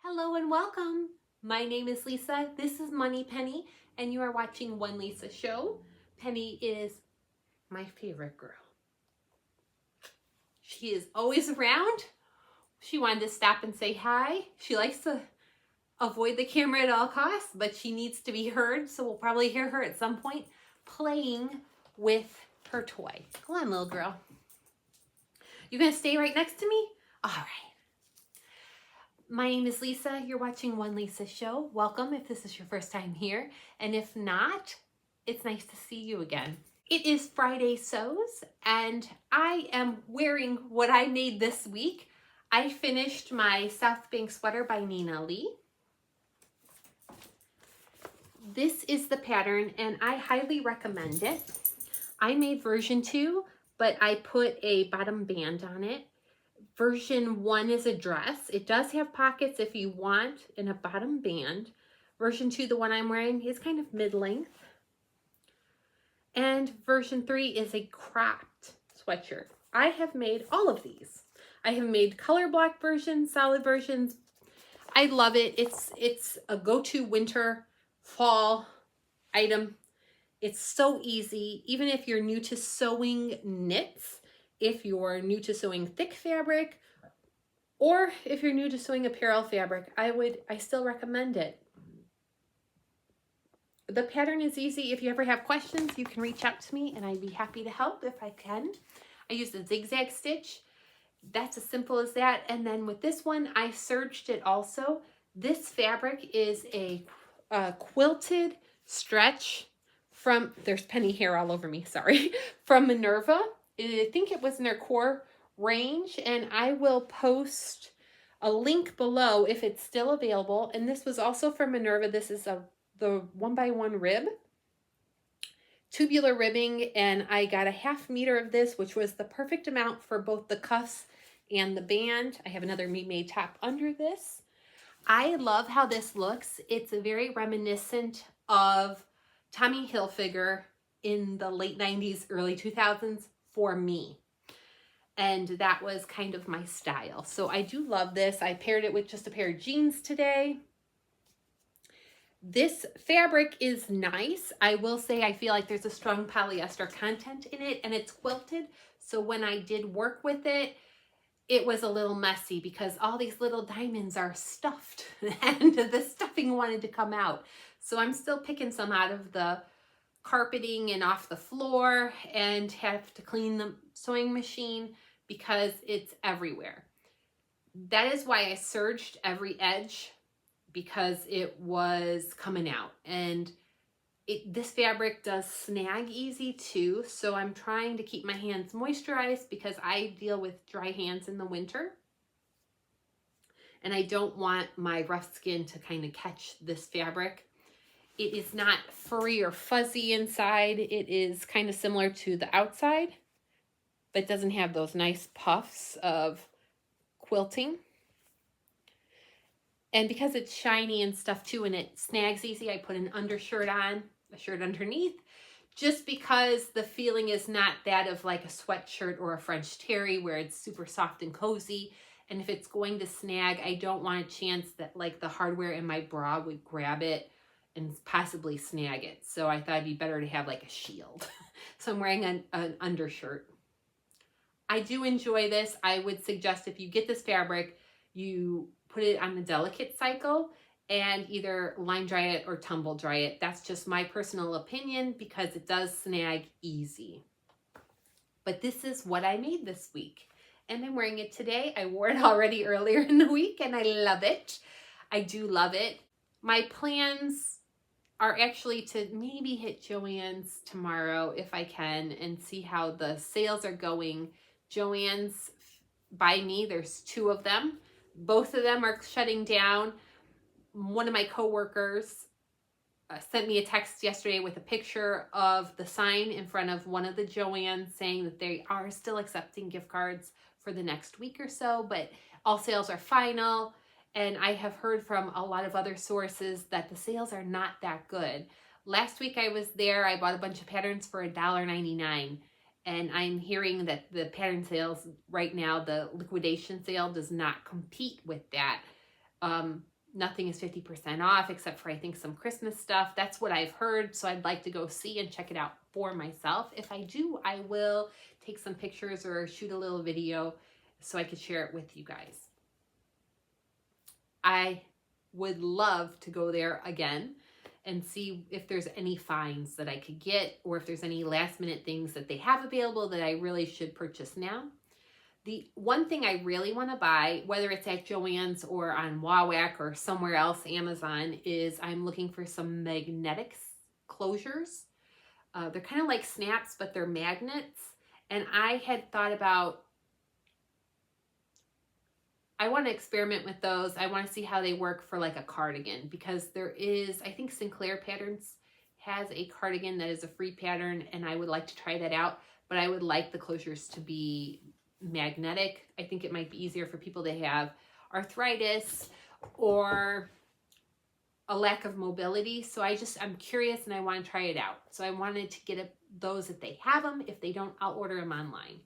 Hello and welcome. My name is Lisa. This is Money Penny, and you are watching One Lisa Show. Penny is my favorite girl. She is always around. She wanted to stop and say hi. She likes to avoid the camera at all costs, but she needs to be heard, so we'll probably hear her at some point playing with her toy. Go on, little girl. You gonna stay right next to me? All right. My name is Lisa. You're watching One Lisa Show. Welcome if this is your first time here. And if not, it's nice to see you again. It is Friday Sews, and I am wearing what I made this week. I finished my Southbank Sweater by Nina Lee. This is the pattern, and I highly recommend it. I made version 2, but I put a bottom band on it. Version 1 is a dress. It does have pockets if you want and a bottom band. Version 2, the one I'm wearing, is kind of mid-length. And version 3 is a cropped sweatshirt. I have made all of these. I have made color block versions, solid versions. I love it. It's a go-to winter, fall item. It's so easy, even if you're new to sewing knits. If you're new to sewing thick fabric, or if you're new to sewing apparel fabric, I still recommend it. The pattern is easy. If you ever have questions, you can reach out to me and I'd be happy to help if I can. I used a zigzag stitch. That's as simple as that. And then with this one, I serged it also. This fabric is a quilted stretch from, there's penny hair all over me, sorry, from Minerva. I think it was in their core range, and I will post a link below if it's still available. And this was also from Minerva. This is the 1x1 rib, tubular ribbing, and I got a 1/2 meter of this, which was the perfect amount for both the cuffs and the band. I have another me-made top under this. I love how this looks. It's very reminiscent of Tommy Hilfiger in the late 90s, early 2000s. For me, and that was kind of my style. So I do love this. I paired it with just a pair of jeans today. This fabric is nice. I will say I feel like there's a strong polyester content in it, and it's quilted. So when I did work with it, it was a little messy because all these little diamonds are stuffed and the stuffing wanted to come out. So I'm still picking some out of the carpeting and off the floor and have to clean the sewing machine because it's everywhere. That is why I serged every edge, because it was coming out. And this fabric does snag easy too, so I'm trying to keep my hands moisturized because I deal with dry hands in the winter. And I don't want my rough skin to kind of catch this fabric. It is not furry or fuzzy inside. It is kind of similar to the outside, but doesn't have those nice puffs of quilting. And because it's shiny and stuff too, and it snags easy, I put an undershirt on, a shirt underneath, just because the feeling is not that of like a sweatshirt or a French terry where it's super soft and cozy. And if it's going to snag, I don't want a chance that like the hardware in my bra would grab it and possibly snag it. So I thought it'd be better to have like a shield. So I'm wearing an undershirt. I do enjoy this. I would suggest if you get this fabric, you put it on the delicate cycle and either line dry it or tumble dry it. That's just my personal opinion because it does snag easy. But this is what I made this week. And I'm wearing it today. I wore it already earlier in the week and I love it. I do love it. My plans are actually to maybe hit Joann's tomorrow if I can and see how the sales are going. Joann's by me, there's 2 of them. Both of them are shutting down. One of my coworkers sent me a text yesterday with a picture of the sign in front of one of the Joanns saying that they are still accepting gift cards for the next week or so, but all sales are final. And I have heard from a lot of other sources that the sales are not that good. Last week I was there, I bought a bunch of patterns for $1.99. And I'm hearing that the pattern sales right now, the liquidation sale does not compete with that. nothing is 50% off except for I think some Christmas stuff. That's what I've heard, so I'd like to go see and check it out for myself. If I do, I will take some pictures or shoot a little video so I could share it with you guys. I would love to go there again and see if there's any finds that I could get, or if there's any last minute things that they have available that I really should purchase now. The one thing I really want to buy, whether it's at Joann's or on Wawak or somewhere else, Amazon, is I'm looking for some magnetic closures. They're kind of like snaps, but they're magnets. And I had thought about, I want to experiment with those. I want to see how they work for like a cardigan, because there is, I think Sinclair Patterns has a cardigan that is a free pattern, and I would like to try that out, but I would like the closures to be magnetic. I think it might be easier for people that have arthritis or a lack of mobility. So I'm curious and I want to try it out. So I wanted to get those if they have them. If they don't, I'll order them online.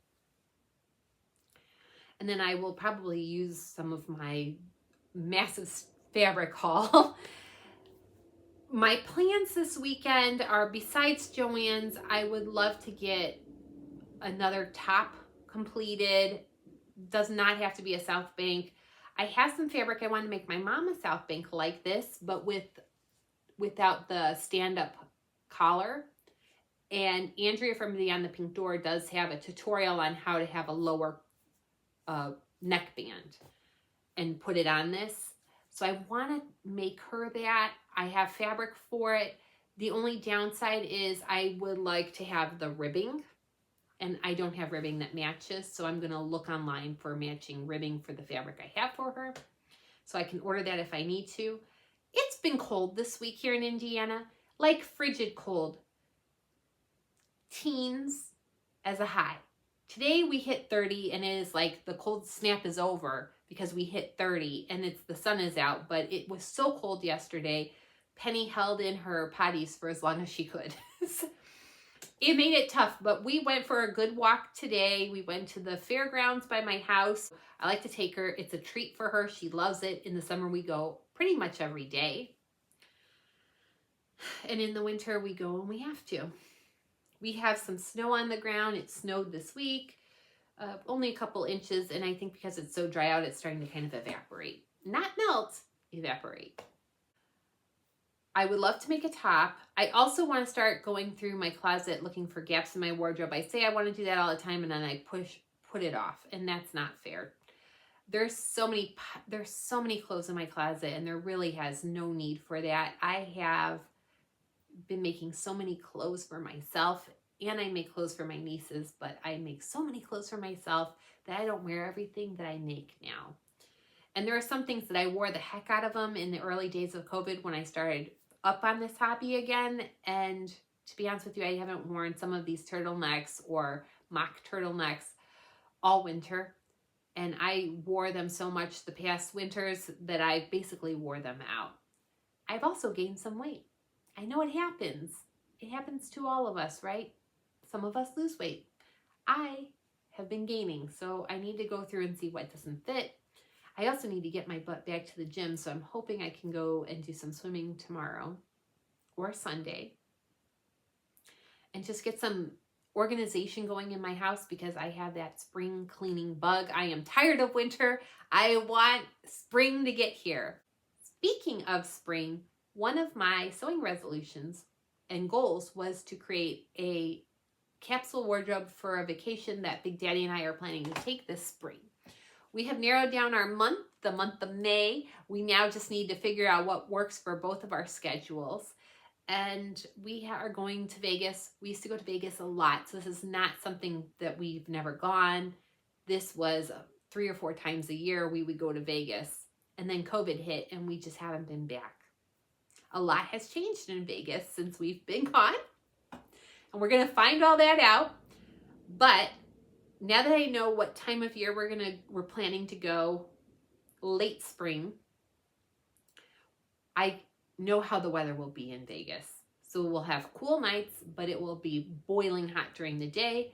And then I will probably use some of my massive fabric haul. My plans this weekend are, besides Joann's, I would love to get another top completed. Does not have to be a Southbank. I have some fabric. I want to make my mom a Southbank like this, but without the stand-up collar. And Andrea from Beyond the Pink Door does have a tutorial on how to have a lower neckband and put it on this. So I want to make her that. I have fabric for it. The only downside is I would like to have the ribbing, and I don't have ribbing that matches, so I'm going to look online for matching ribbing for the fabric I have for her, so I can order that if I need to. It's been cold this week here in Indiana, like frigid cold. Teens as a high. Today we hit 30, and it is like the cold snap is over because we hit 30 and the sun is out, but it was so cold yesterday. Penny held in her potties for as long as she could. It made it tough, but we went for a good walk today. We went to the fairgrounds by my house. I like to take her. It's a treat for her. She loves it. In the summer, we go pretty much every day. And in the winter, we go when we have to. We have some snow on the ground. It snowed this week, only a couple inches. And I think because it's so dry out, it's starting to kind of evaporate. Not melt, evaporate. I would love to make a top. I also want to start going through my closet looking for gaps in my wardrobe. I say I want to do that all the time, and then I put it off, and that's not fair. There's so many clothes in my closet, and there really has no need for that. I have been making so many clothes for myself, and I make clothes for my nieces, but I make so many clothes for myself that I don't wear everything that I make now. And there are some things that I wore the heck out of them in the early days of COVID when I started up on this hobby again. And to be honest with you, I haven't worn some of these turtlenecks or mock turtlenecks all winter. And I wore them so much the past winters that I basically wore them out. I've also gained some weight. I know it happens. It happens to all of us, right? Some of us lose weight. I have been gaining, so I need to go through and see what doesn't fit. I also need to get my butt back to the gym, so I'm hoping I can go and do some swimming tomorrow or Sunday and just get some organization going in my house, because I have that spring cleaning bug. I am tired of winter. I want spring to get here. Speaking of spring, one of my sewing resolutions and goals was to create a capsule wardrobe for a vacation that Big Daddy and I are planning to take this spring. We have narrowed down our month, the month of May. We now just need to figure out what works for both of our schedules. And we are going to Vegas. We used to go to Vegas a lot, so this is not something that we've never gone. This was 3 or 4 times a year we would go to Vegas. And then COVID hit, and we just haven't been back. A lot has changed in Vegas since we've been gone. And we're going to find all that out. But now that I know what time of year we're planning to go, late spring, I know how the weather will be in Vegas. So we'll have cool nights, but it will be boiling hot during the day.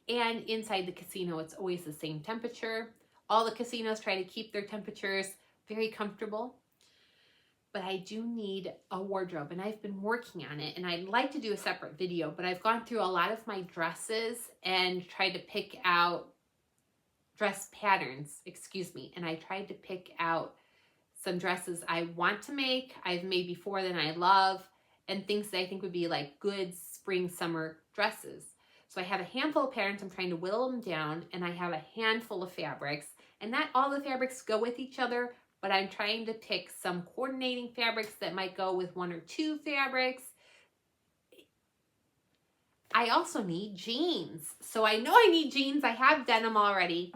And inside the casino, it's always the same temperature. All the casinos try to keep their temperatures very comfortable. but I do need a wardrobe, and I've been working on it, and I'd like to do a separate video, but I've gone through a lot of my dresses and tried to pick out dress patterns, and I tried to pick out some dresses I want to make, I've made before that I love, and things that I think would be like good spring, summer dresses. So I have a handful of patterns, I'm trying to whittle them down, and I have a handful of fabrics, and not all the fabrics go with each other, but I'm trying to pick some coordinating fabrics that might go with one or two fabrics. I also need jeans. So I know I need jeans. I have denim already.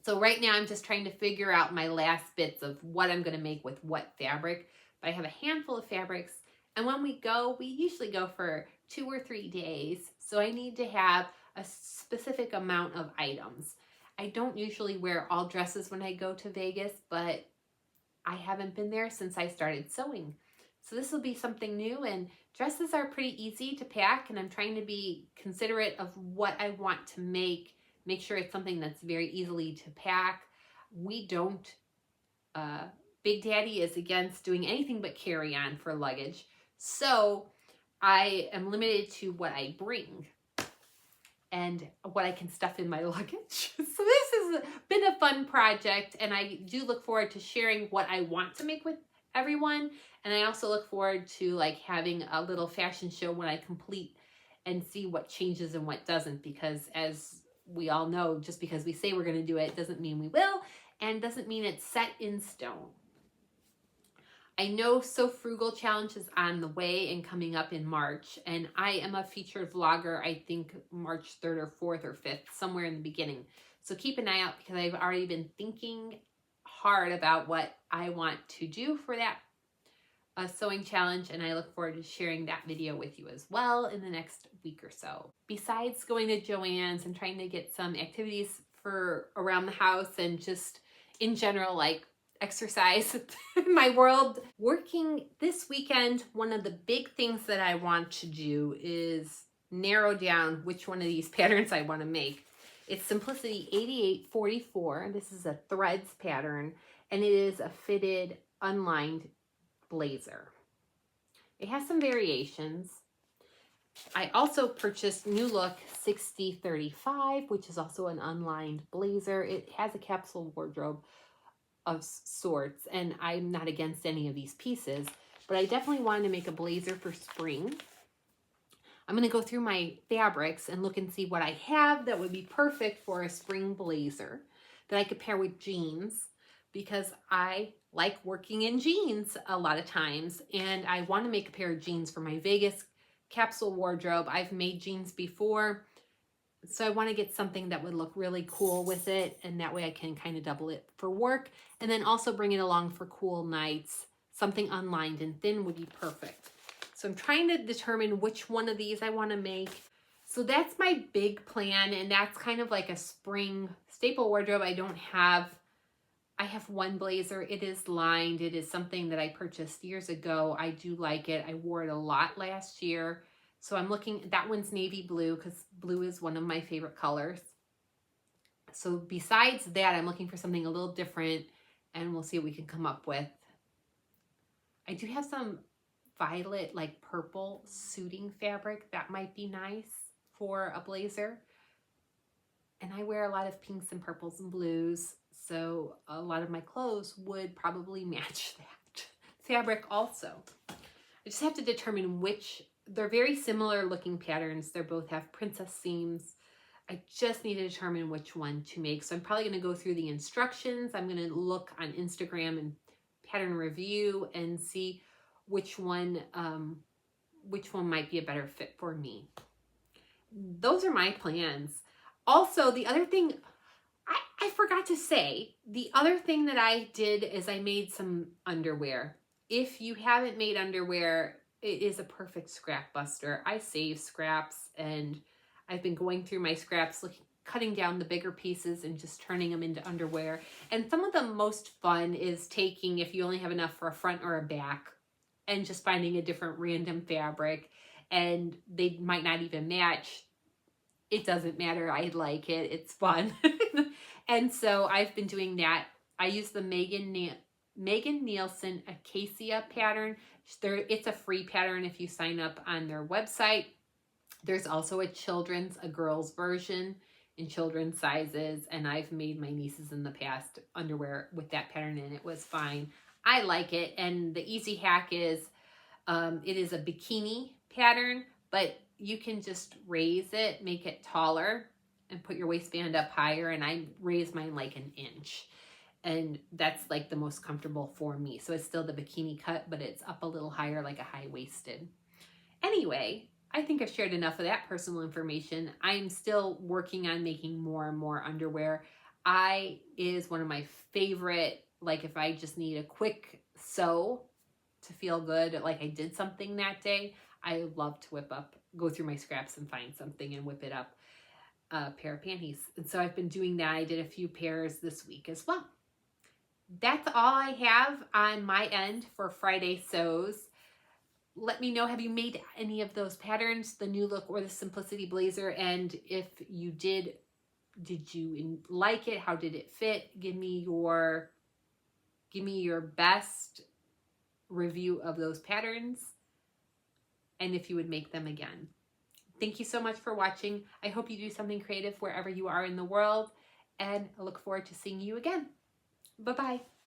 So right now I'm just trying to figure out my last bits of what I'm going to make with what fabric. But I have a handful of fabrics. And when we usually go for 2 or 3 days. So I need to have a specific amount of items. I don't usually wear all dresses when I go to Vegas, but I haven't been there since I started sewing. So this will be something new, and dresses are pretty easy to pack, and I'm trying to be considerate of what I want to make sure it's something that's very easily to pack. We don't, Big Daddy is against doing anything but carry on for luggage. So I am limited to what I bring and what I can stuff in my luggage. So this has been a fun project, and I do look forward to sharing what I want to make with everyone. And I also look forward to like having a little fashion show when I complete and see what changes and what doesn't, because as we all know, just because we say we're going to do it doesn't mean we will, and doesn't mean it's set in stone. I know So Frugal Challenge is on the way and coming up in March, and I am a featured vlogger, I think March 3rd or 4th or 5th, somewhere in the beginning. So keep an eye out, because I've already been thinking hard about what I want to do for that sewing challenge, and I look forward to sharing that video with you as well in the next week or so. Besides going to Joann's and trying to get some activities for around the house and just in general, like exercise in my world, working this weekend, one of the big things that I want to do is narrow down which one of these patterns I want to make. It's Simplicity 8844. This is a threads pattern, and it is a fitted unlined blazer. It has some variations. I also purchased New Look 6035, which is also an unlined blazer. It has a capsule wardrobe of sorts, and I'm not against any of these pieces, but I definitely wanted to make a blazer for spring. I'm going to go through my fabrics and look and see what I have that would be perfect for a spring blazer that I could pair with jeans, because I like working in jeans a lot of times, and I want to make a pair of jeans for my Vegas capsule wardrobe. I've made jeans before, so I want to get something that would look really cool with it, and that way I can kind of double it for work, and then also bring it along for cool nights. Something unlined and thin would be perfect. So I'm trying to determine which one of these I want to make. So that's my big plan, and that's kind of like a spring staple wardrobe. I have one blazer. It is lined. It is something that I purchased years ago. I do like it. I wore it a lot last year. So I'm looking, that one's navy blue, because blue is one of my favorite colors. So besides that, I'm looking for something a little different, and we'll see what we can come up with. I do have some violet, like purple suiting fabric that might be nice for a blazer. And I wear a lot of pinks and purples and blues, so a lot of my clothes would probably match that fabric also. I just have to determine which. They're very similar looking patterns. They both have princess seams. I just need to determine which one to make. So I'm probably going to go through the instructions. I'm going to look on Instagram and pattern review and see which one might be a better fit for me. Those are my plans. Also, the other thing I forgot to say, the other thing that I did is I made some underwear. If you haven't made underwear, it is a perfect scrap buster. I save scraps, and I've been going through my scraps, cutting down the bigger pieces and just turning them into underwear. And some of the most fun is taking, if you only have enough for a front or a back, and just finding a different random fabric, and they might not even match. It doesn't matter. I like it. It's fun. And so I've been doing that. I use the Megan Nielsen Acacia pattern. It's a free pattern if you sign up on their website. There's also a girl's version in children's sizes, and I've made my nieces in the past underwear with that pattern, and it was fine. I like it, and the easy hack is it is a bikini pattern, but you can just raise it, make it taller, and put your waistband up higher, and I raise mine like an inch. And that's like the most comfortable for me. So it's still the bikini cut, but it's up a little higher, like a high-waisted. Anyway, I think I've shared enough of that personal information. I'm still working on making more and more underwear. Is one of my favorite, like if I just need a quick sew to feel good, like I did something that day, I love to go through my scraps and find something and whip it up a pair of panties. And so I've been doing that. I did a few pairs this week as well. That's all I have on my end for Friday sews. Let me know, have you made any of those patterns, the New Look or the Simplicity Blazer? And if you did you like it? How did it fit? Give me your best review of those patterns, and if you would make them again. Thank you so much for watching. I hope you do something creative wherever you are in the world, and I look forward to seeing you again. Bye-bye.